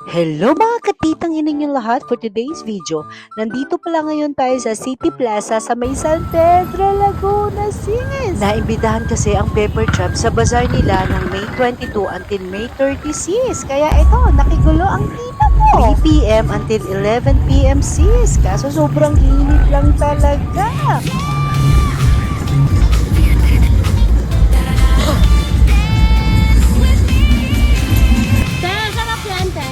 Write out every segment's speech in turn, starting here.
Hello mga katitang inyong lahat for today's video. Nandito pala ngayon tayo sa City Plaza sa may San Pedro, Laguna, Singis. Naimbitahan kasi ang Pepper Trap sa bazaar nila ng May 22 until May 36. Kaya ito, nakigulo ang tita mo. 3 p.m. until 11 p.m. sis. Kaso sobrang init lang talaga. Te, sarap yan, te.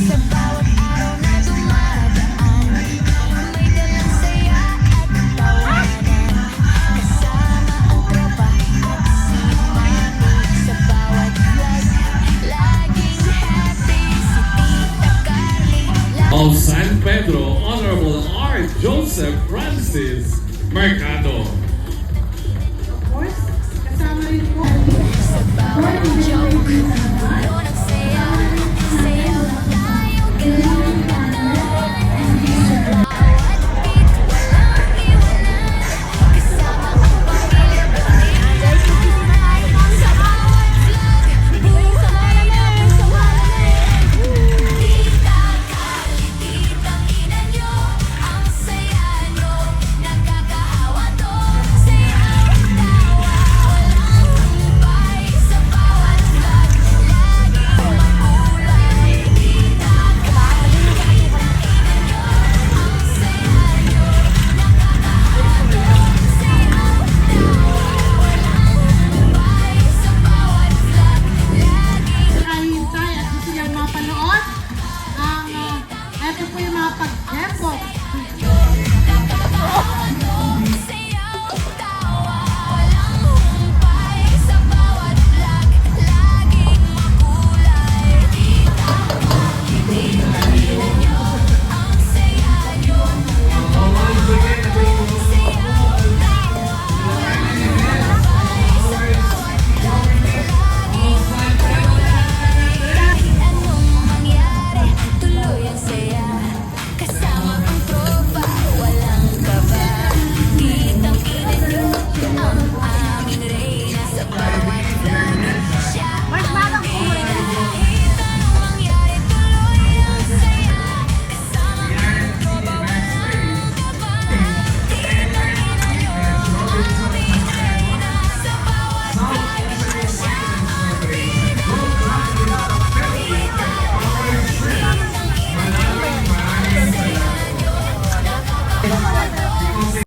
Sa bawat araw na dumadaan, may dalang saya at tawanan. Kasama ang tropa at si Mami. Sa bawat vlog, laging happy si Tita Carly. Of San Pedro, Honorable R. Joseph Francis Mercado. Sa bawat joke, puno ng saya. Sayaw tayo,